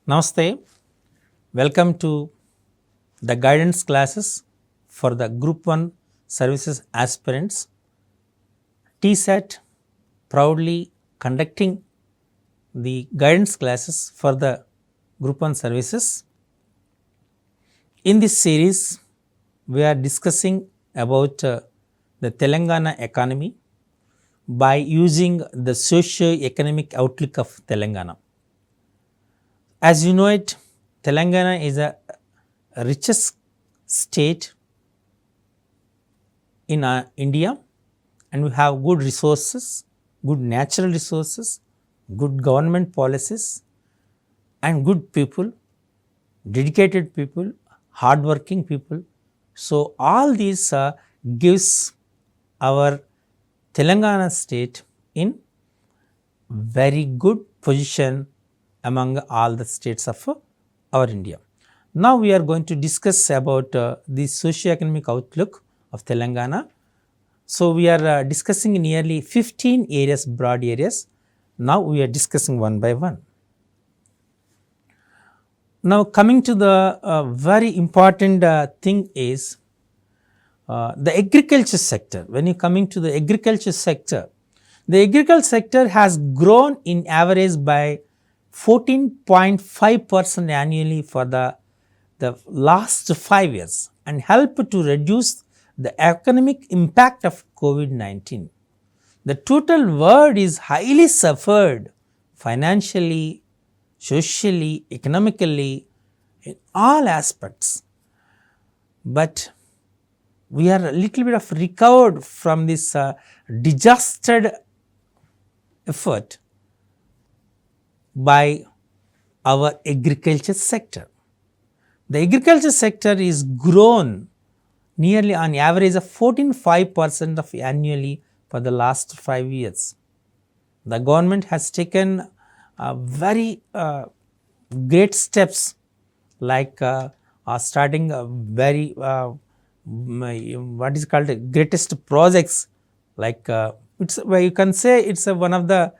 Namaste, welcome to the guidance classes for the Group 1 Services aspirants. TSAT proudly conducting the guidance classes for the Group 1 Services. In this series, we are discussing about the Telangana economy by using the socio-economic outlook of Telangana. As you know it, Telangana is a richest state in India, and we have good resources, good natural resources, good government policies and good people, dedicated people, hardworking people. So, all these gives our Telangana state in very good position among all the states of our India. Now, we are going to discuss about the socio-economic outlook of Telangana. So, we are discussing nearly 15 areas, broad areas. Now, we are discussing one by one. Now, coming to the very important thing is the agriculture sector. When you coming to the agriculture sector has grown in average by 14.5% annually for the last 5 years and help to reduce the economic impact of COVID-19. The total world is highly suffered financially, socially, economically, in all aspects. But we are a little bit of recovered from this disastered effort by our agriculture sector. The agriculture sector is grown nearly on average of 14.5% of annually for the last 5 years. The government has taken very great steps like starting a very what is called greatest projects like it's you can say it's one of the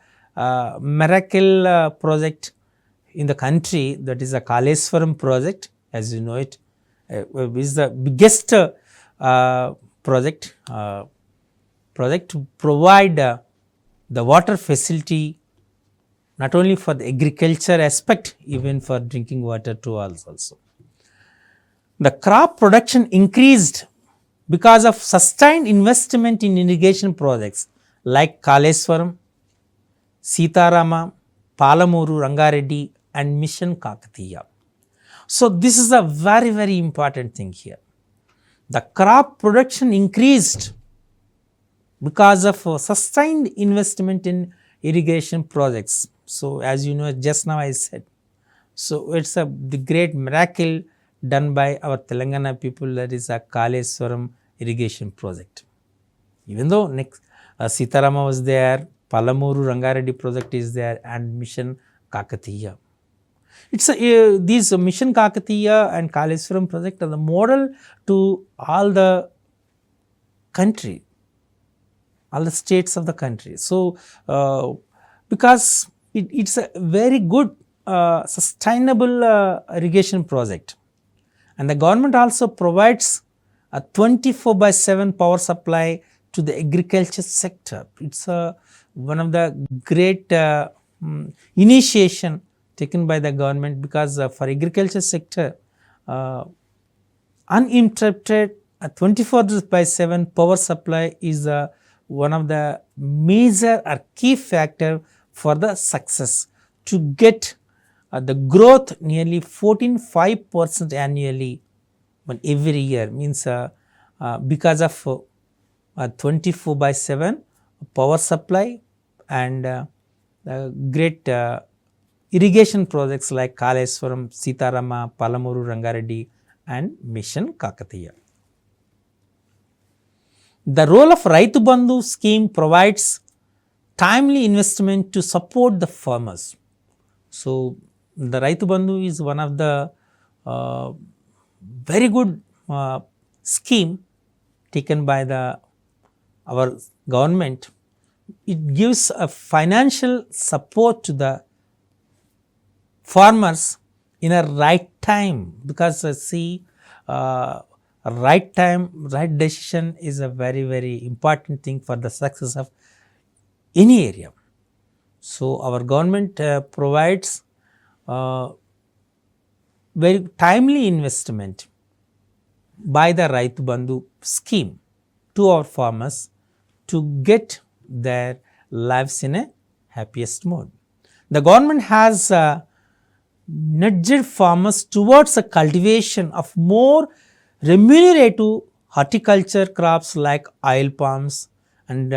miracle project in the country, that is a Kaleshwaram project, as you know it, is the biggest project to provide the water facility not only for the agriculture aspect, even for drinking water to all also. The crop production increased because of sustained investment in irrigation projects like Kaleshwaram, Sitarama, Palamuru, Rangareddy and Mission Kakatiya. So, this is a very, very important thing here. The crop production increased because of sustained investment in irrigation projects. So, as you know, just now I said. So, it is the great miracle done by our Telangana people, that is a Kaleshwaram irrigation project. Even though next Sitarama was there, Palamuru Rangareddy project is there and Mission Kakatiya. It's these Mission Kakatiya and Kaleshwaram project are the model to all the country, all the states of the country. So, because it's a very good sustainable irrigation project, and the government also provides a 24/7 power supply to the agriculture sector. It's one of the great initiation taken by the government, because for agriculture sector uninterrupted 24/7 power supply is one of the major or key factor for the success to get the growth nearly 14.5% annually, but every year means because of 24/7 power supply and great irrigation projects like Kaleshwaram, Sitarama, Palamuru Rangareddy and Mission Kakatiya. The role of Raitu Bandhu scheme provides timely investment to support the farmers. So, the Raitu Bandhu is one of the very good scheme taken by our government. It gives a financial support to the farmers in a right time, because see, right time, right decision is a very important thing for the success of any area. So, our government provides very timely investment by the Raitu Bandhu scheme to our farmers to get their lives in a happiest mode. The government has nudged farmers towards a cultivation of more remunerative horticulture crops like oil palms and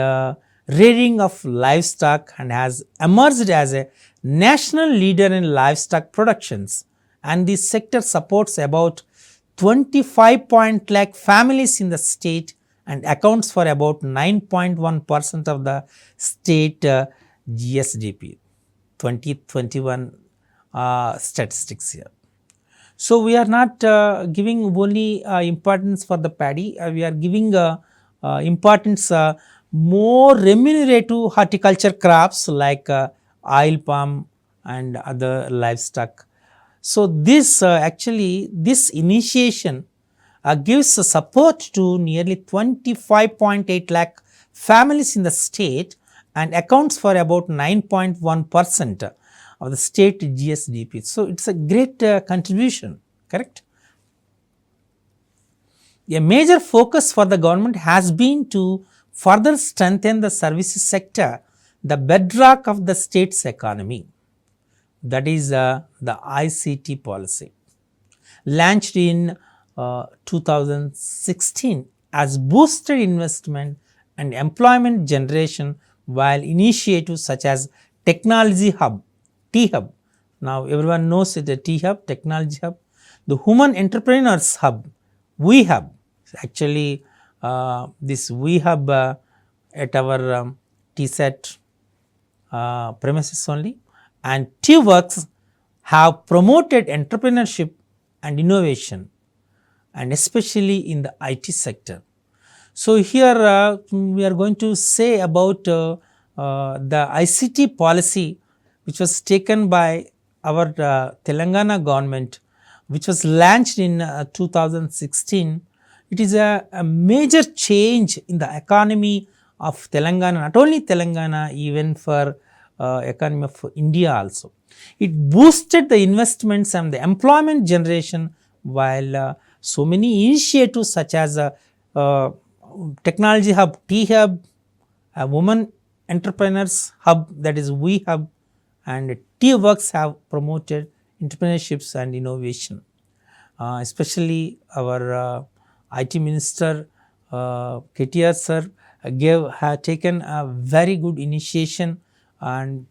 rearing of livestock, and has emerged as a national leader in livestock productions, and this sector supports about 25 lakh families in the state and accounts for about 9.1% of the state GSDP 2021 statistics here. So, we are not giving only importance for the paddy, we are giving importance more remunerative horticulture crops like oil palm and other livestock. So, this actually this initiation gives support to nearly 25.8 lakh families in the state and accounts for about 9.1% of the state GSDP. So, it is a great contribution, correct. A major focus for the government has been to further strengthen the services sector, the bedrock of the state's economy, that is the ICT policy. Launched in 2016 has boosted investment and employment generation, while initiatives such as Technology Hub, T-Hub, now everyone knows it, the T-Hub, Technology Hub, the Human Entrepreneurs Hub, V-Hub, actually this V-Hub at our TSET premises only, and T-Works have promoted entrepreneurship and innovation, and especially in the IT sector. So, here we are going to say about the ICT policy which was taken by our Telangana government, which was launched in 2016. It is a major change in the economy of Telangana, not only Telangana, even for economy of India also. It boosted the investments and the employment generation, while so many initiatives such as Technology Hub, T-Hub, Women Entrepreneurs Hub, that is V-Hub, and T-Works have promoted entrepreneurships and innovation. Especially our IT Minister KTR sir had taken a very good initiation, and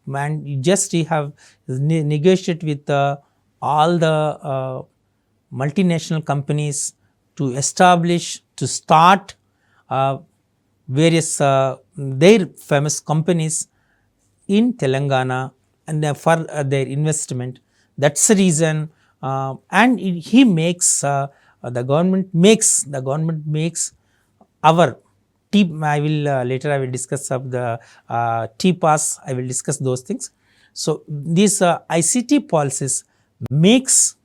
just he have negotiated with all the multinational companies to establish, to start various their famous companies in Telangana, and for their investment. That's the reason, and he makes the government makes our T. I will later I will discuss of the T-Pass. I will discuss those things. So, these ICT policies makes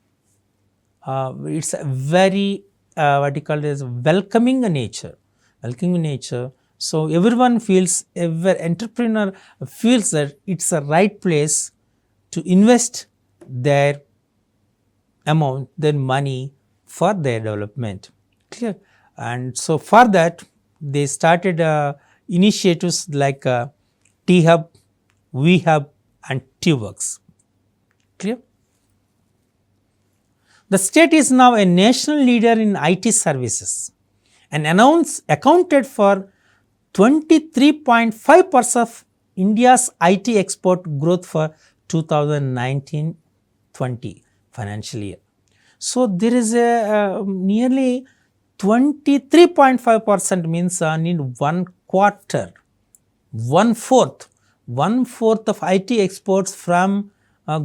it's a very what you call as welcoming nature. So, everyone feels, every entrepreneur feels that it's a right place to invest their amount, their money for their development. Clear? And so, for that they started initiatives like T-Hub, V-Hub and T-Works. Clear? The state is now a national leader in IT services and accounted for 23.5% of India's IT export growth for 2019-20 financial year. So, there is a nearly 23.5% means in one quarter, one fourth of IT exports from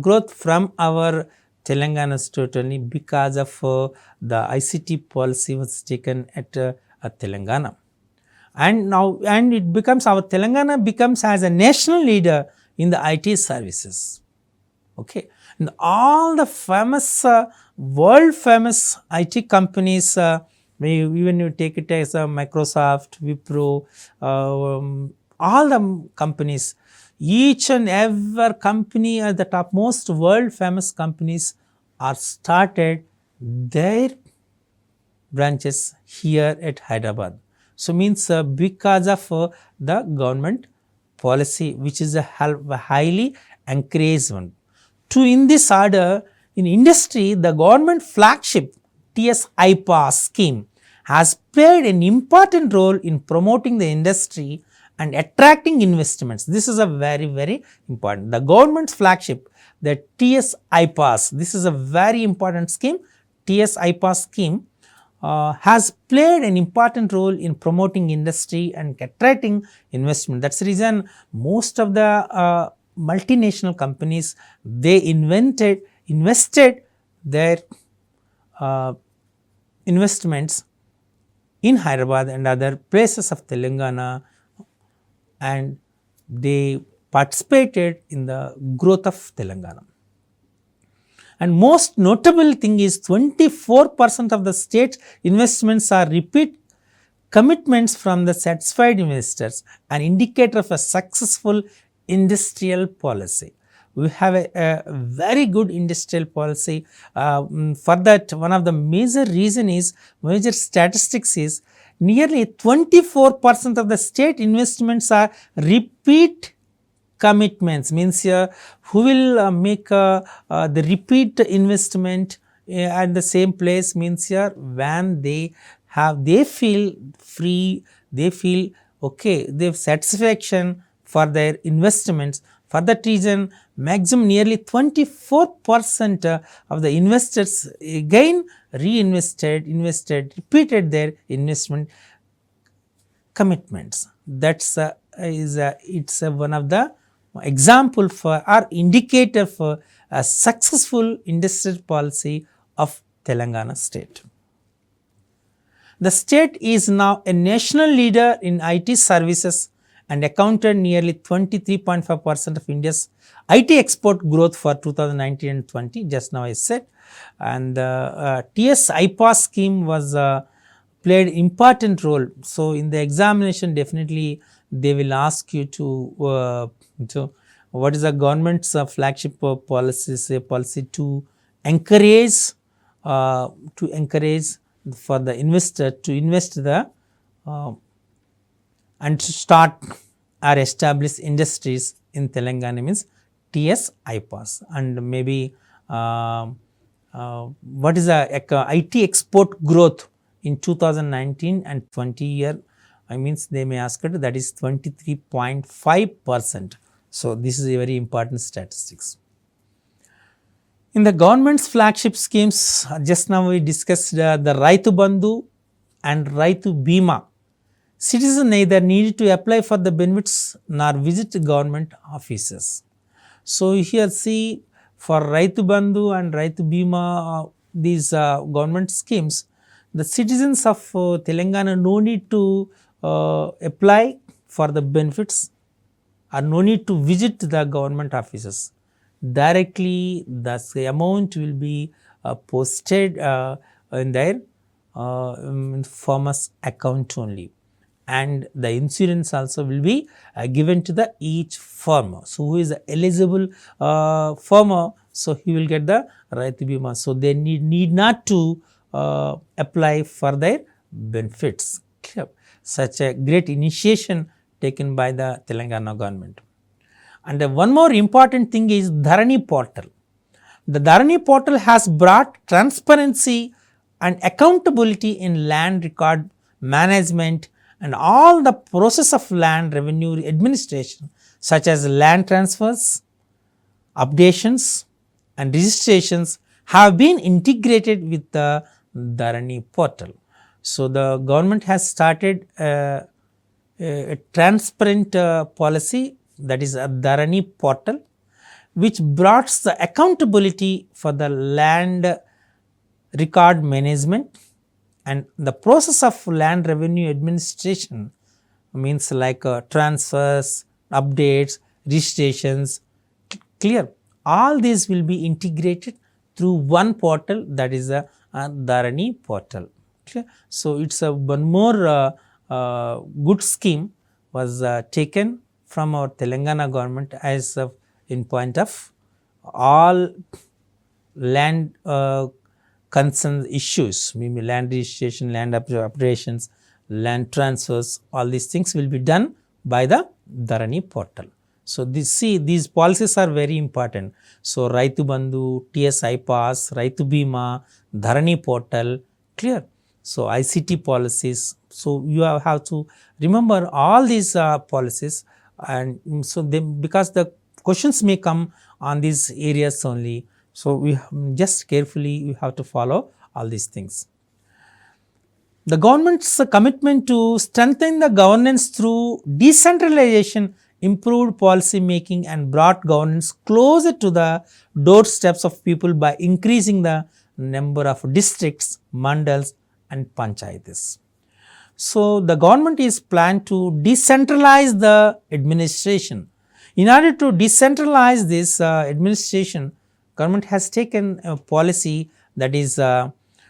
growth from our Telangana state only, because of the ICT policy was taken at Telangana. And now, it becomes, our Telangana becomes as a national leader in the IT services. Okay. And all the famous, world famous IT companies, even you take it as Microsoft, Wipro, all the companies, each and every company at the top, most world famous companies are started their branches here at Hyderabad. So means because of the government policy, which is a highly encouraged one. To in this order, in industry, the government flagship TS IPAS scheme has played an important role in promoting the industry and attracting investments. This is a very important. The government's flagship, the TS IPAS, this is a very important scheme. TS IPAS scheme has played an important role in promoting industry and attracting investment. That's the reason most of the multinational companies, they invested their investments in Hyderabad and other places of Telangana, and they participated in the growth of Telangana. And most notable thing is 24% of the state investments are repeat commitments from the satisfied investors, an indicator of a successful industrial policy. We have a very good industrial policy. For that, one of the major statistics is nearly 24% of the state investments are repeat commitments, means who will make the repeat investment at the same place, means when they feel free, they feel okay, they have satisfaction for their investments. For that reason, maximum nearly 24% of the investors again repeated their investment commitments. That's it's one of the example for or indicator for a successful industrial policy of Telangana state. The state is now a national leader in IT services and accounted nearly 23.5% of India's IT export growth for 2019 and 20, just now I said. And TS IPAS scheme was played important role. So in the examination, definitely they will ask you to what is the government's flagship policy to encourage for the investor to invest the and to start or establish industries in Telangana, means TS IPAS. And maybe what is the IT export growth in 2019 and 20 year, I means they may ask it, that is 23.5%. So this is a very important statistics. In the government's flagship schemes, just now we discussed the Raitu Bandhu and Raitu Bima. Citizens neither needed to apply for the benefits nor visit government offices. So here see, for Raitu Bandhu and Raitu Bima, these government schemes, the citizens of Telangana no need to apply for the benefits or no need to visit the government offices. Directly the amount will be posted in their farmer's account only, and the insurance also will be given to the each farmer. So who is eligible farmer, so he will get the Raitu Bima. So they need not to apply for their benefits. Such a great initiation taken by the Telangana government. And one more important thing is Dharani portal. The Dharani portal has brought transparency and accountability in land record management and all the process of land revenue administration, such as land transfers, updations and registrations have been integrated with the Dharani portal. So the government has started a transparent policy, that is a Dharani portal, which brought the accountability for the land record management and the process of land revenue administration, means like transfers, updates, registrations, clear. all these will be integrated through one portal, that is a Dharani portal. Okay. So, it is a one more good scheme was taken from our Telangana government as in point of all land concern issues, maybe land registration, land operations, land transfers, all these things will be done by the Dharani portal. So, these policies are very important. So, Raitu Bandhu, TSI Pass, Raitu Bima, Dharani portal, clear. So, ICT policies. So, you have to remember all these policies, and so because the questions may come on these areas only. So, we just carefully have to follow all these things. The government's commitment to strengthen the governance through decentralization, improved policy making and brought governance closer to the doorsteps of people by increasing the number of districts, mandals and panchayatis. So, the government is planned to decentralize the administration. In order to decentralize this administration, government has taken a policy that is,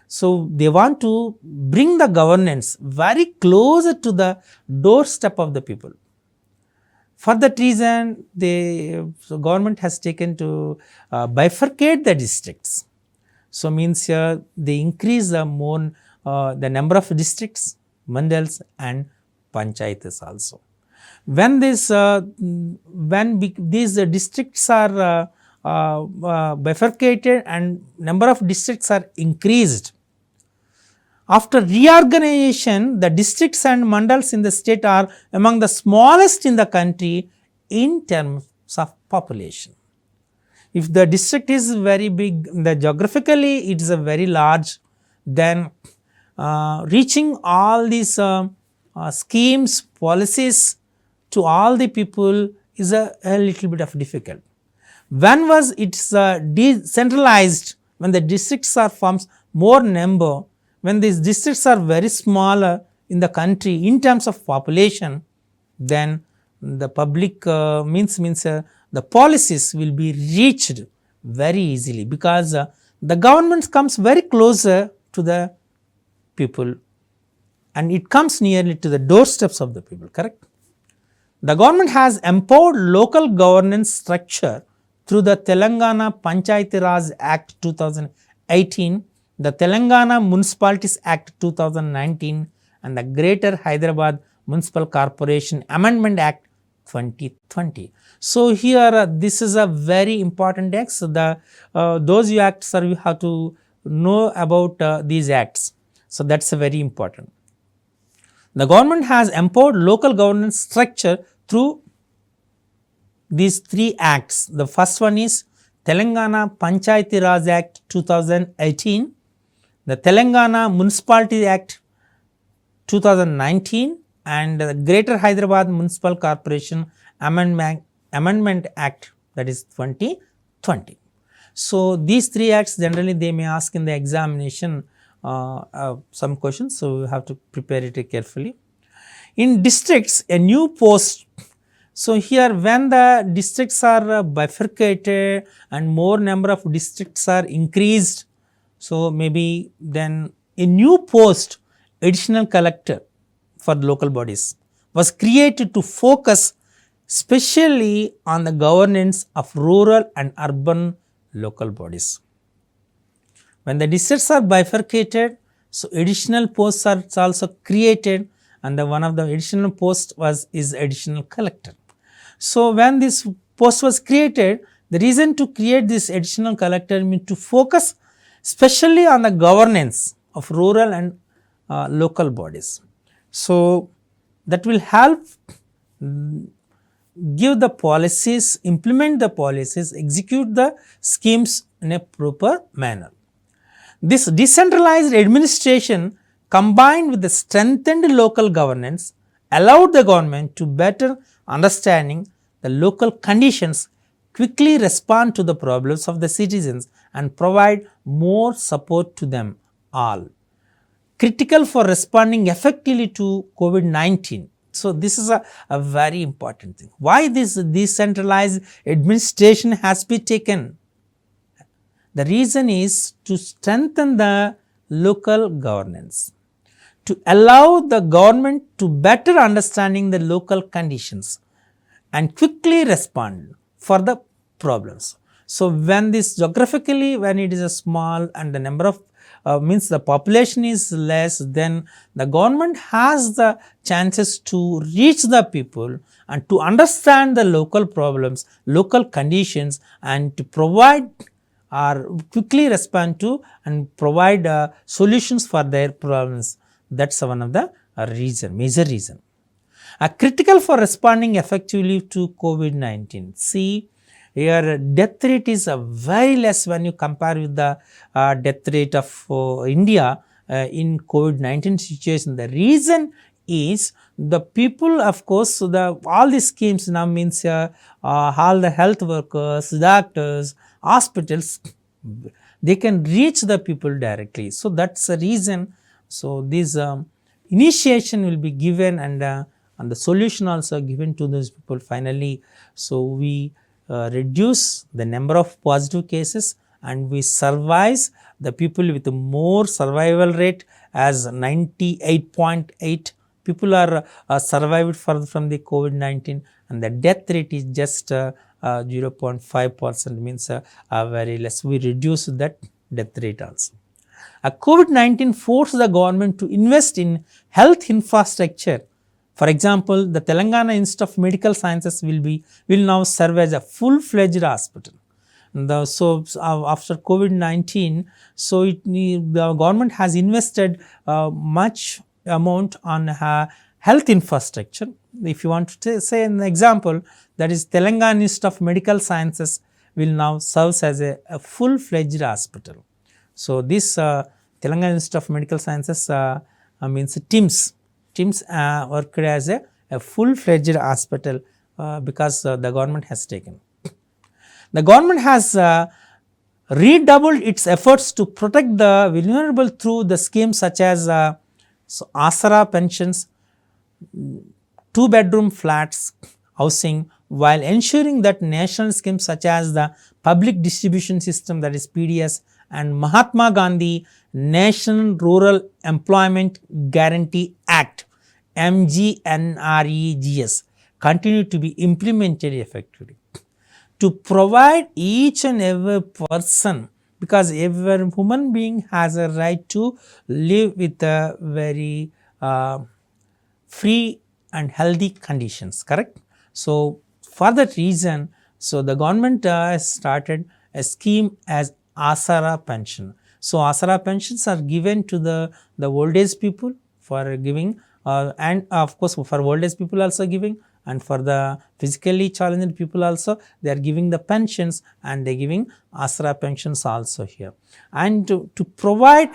so they want to bring the governance very closer to the doorstep of the people. For that reason, the government has taken to bifurcate the districts. So, means they increase the more the number of districts, mandals and panchayatis also. When these districts are bifurcated and number of districts are increased, after reorganization, the districts and mandals in the state are among the smallest in the country in terms of population. If the district is very big, geographically it is a very large, then reaching all these schemes, policies to all the people is a little bit of difficult. When was it decentralized, when the districts are forms more number, when these districts are very smaller in the country in terms of population, then the public the policies will be reached very easily, because the government comes very closer to the people and it comes nearly to the doorsteps of the people, correct? The government has empowered local governance structure through the Telangana Panchayati Raj Act 2018, the Telangana Municipalities Act 2019 and the Greater Hyderabad Municipal Corporation Amendment Act 2020. So, here this is a very important act. So, those acts are, you have to know about these acts. So, that is very important. The government has empowered local governance structure through these three acts. The first one is Telangana Panchayati Raj Act 2018, the Telangana Municipality Act 2019 and the Greater Hyderabad Municipal Corporation Amendment Act, that is 2020. So, these three acts generally they may ask in the examination some questions. So, you have to prepare it carefully. In districts, a new post. So, here when the districts are bifurcated and more number of districts are increased, so maybe then a new post, additional collector for the local bodies was created to focus specially on the governance of rural and urban local bodies. When the districts are bifurcated, so additional posts are also created, and one of the additional posts is additional collector. So, when this post was created, the reason to create this additional collector means to focus especially on the governance of rural and local bodies. So, that will help give the policies, implement the policies, execute the schemes in a proper manner. This decentralized administration combined with the strengthened local governance allowed the government to better understanding the local conditions, quickly respond to the problems of the citizens and provide more support to them all. Critical for responding effectively to COVID-19. So, this is a very important thing. Why this decentralized administration has been taken? The reason is to strengthen the local governance, to allow the government to better understanding the local conditions and quickly respond for the problems. So, when this geographically, when it is a small and the number of means the population is less, then the government has the chances to reach the people and to understand the local problems, local conditions, and to provide or quickly respond to and provide solutions for their problems. That is one of the major reason. Critical for responding effectively to COVID-19. See, here death rate is very less when you compare with the death rate of India in COVID-19 situation. The reason is the people, of course, all these schemes now means all the health workers, doctors, hospitals, they can reach the people directly. So, that is the reason. So, this initiation will be given and the solution also given to those people finally. So, we reduce the number of positive cases and we survive the people with more survival rate as 98.8 people are survived from the COVID-19 and the death rate is just 0.5% means very less. We reduce that death rate also. COVID-19 forced the government to invest in health infrastructure. For example, the Telangana Institute of Medical Sciences will now serve as a full-fledged hospital. After COVID-19, the government has invested much amount on health infrastructure. If you want to say an example, that is Telangana Institute of Medical Sciences will now serve as a full-fledged hospital. So, this Telangana Institute of Medical Sciences means TIMS worked as a full-fledged hospital because the government has taken. The government has redoubled its efforts to protect the vulnerable through the schemes such as Asara pensions, 2-bedroom flats, housing, while ensuring that national schemes such as the Public Distribution System, that is PDS, and Mahatma Gandhi National Rural Employment Guarantee Act MGNREGS continue to be implemented effectively to provide each and every person, because every human being has a right to live with a very free and healthy conditions, correct? So, for that reason, so the government has started a scheme as Asara pension. So, Asara pensions are given to the old age people for giving and of course, for old age people also giving, and for the physically challenged people also they are giving the pensions and they are giving Asara pensions also here. And to provide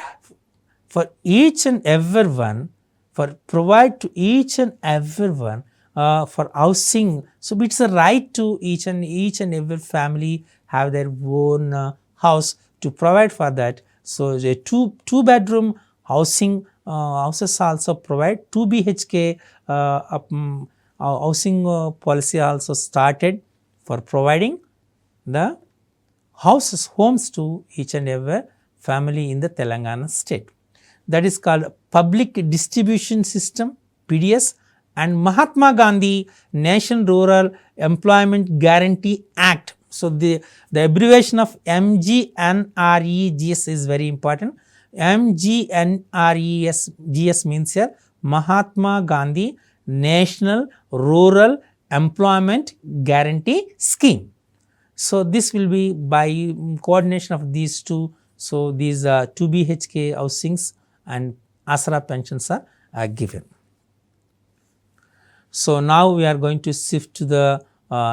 for each and everyone, for housing. So, it is a right to each and every family have their own house to provide for that. So, a two bedroom housing houses also provide 2 BHK housing policy also started for providing the homes to each and every family in the Telangana state. That is called Public Distribution System PDS and Mahatma Gandhi National Rural Employment Guarantee Act. So, the abbreviation of MGNREGS is very important. MGNREGS means here Mahatma Gandhi National Rural Employment Guarantee Scheme. So, this will be by coordination of these two. So, these 2 BHK housings and Asara pensions are given. So, now we are going to shift to the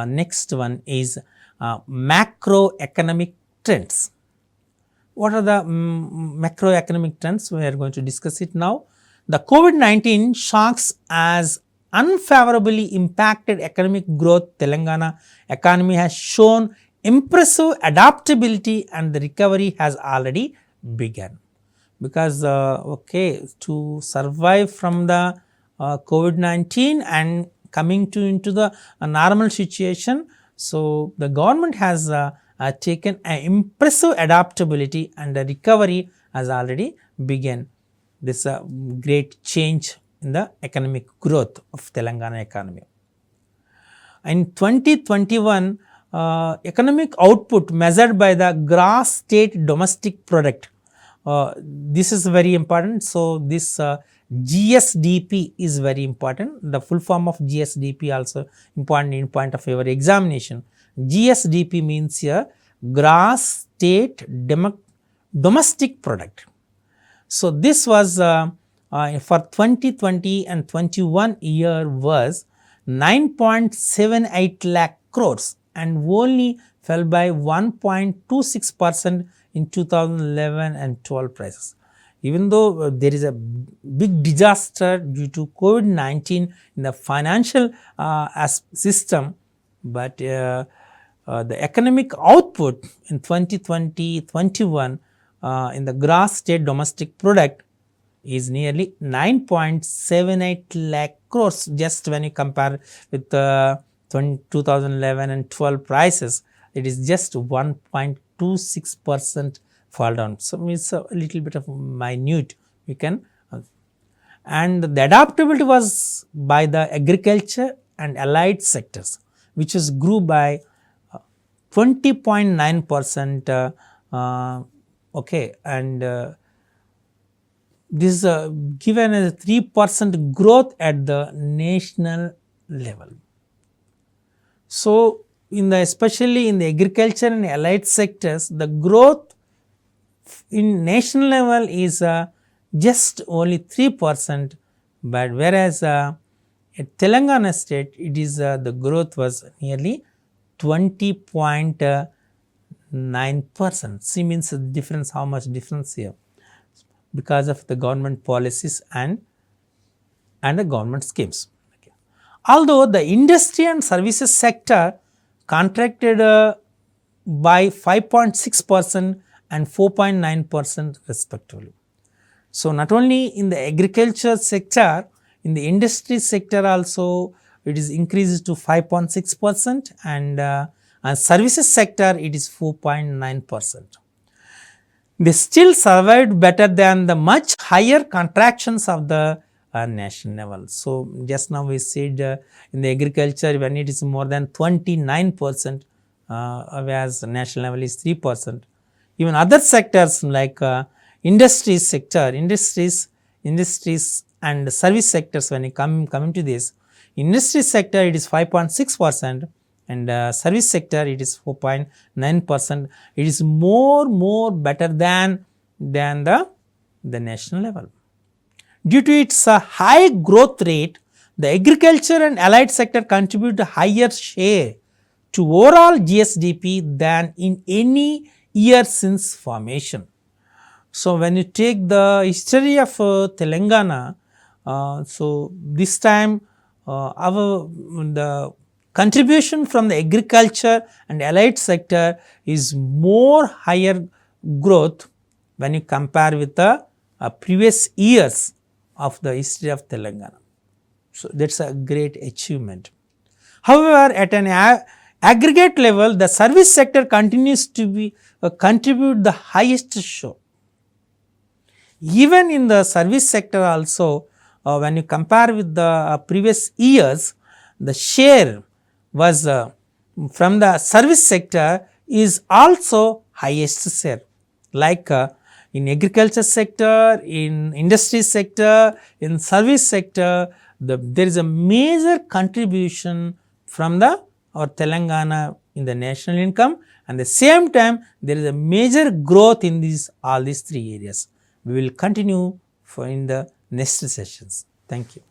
next one is macroeconomic trends. What are the macroeconomic trends? We are going to discuss it now. The COVID-19 shocks as unfavorably impacted economic growth. Telangana economy has shown impressive adaptability and the recovery has already begun. Because to survive from the COVID-19 and coming into the normal situation. So the government has taken an impressive adaptability, and the recovery has already begun. This great change in the economic growth of Telangana economy. In 2021, economic output measured by the gross state domestic product. This is very important. So this GSDP is very important. The full form of GSDP also important in point of your examination. GSDP means here gross state domestic product. So this was for 2020 and 21 year was 9.78 lakh crores and only fell by 1.26% in 2011 and 12 prices. Even though there is a big disaster due to COVID-19 in the financial system, but the economic output in 2020-21 in the gross state domestic product is nearly 9.78 lakh crores. Just when you compare with 2011 and 12 prices, it is just 1.26% fall down. So it's a little bit of minute. You can, and the adaptability was by the agriculture and allied sectors, which is grew by 20.9%. Okay, and this is given as 3% growth at the national level. So in the especially in the agriculture and allied sectors, the growth in national level is just only 3%, but whereas at Telangana state it is the growth was nearly 20.9%. See means the difference, how much difference here, because of the government policies and the government schemes. Okay. Although the industry and services sector contracted by 5.6% and 4.9% respectively. So not only in the agriculture sector, in the industry sector also it is increased to 5.6%, and services sector it is 4.9%. They still survived better than the much higher contractions of the national level. So just now we said in the agriculture when it is more than 29%, whereas national level is 3%. Even other sectors like industries and service sectors, when you come into this, industry sector it is 5.6%, and service sector it is 4.9%. It is more better than the national level. Due to its high growth rate, the agriculture and allied sector contribute a higher share to overall GSDP than in any year since formation. So when you take the history of Telangana, so this time the contribution from the agriculture and allied sector is more higher growth when you compare with the previous years of the history of Telangana. So that's a great achievement. However, at an aggregate level, the service sector continues to be contribute the highest share. Even in the service sector also, when you compare with the previous years, the share was from the service sector is also highest share. Like in agriculture sector, in industry sector, in service sector, there is a major contribution from our Telangana in the national income, and at the same time there is a major growth in all these three areas. We will continue in the next sessions. Thank you.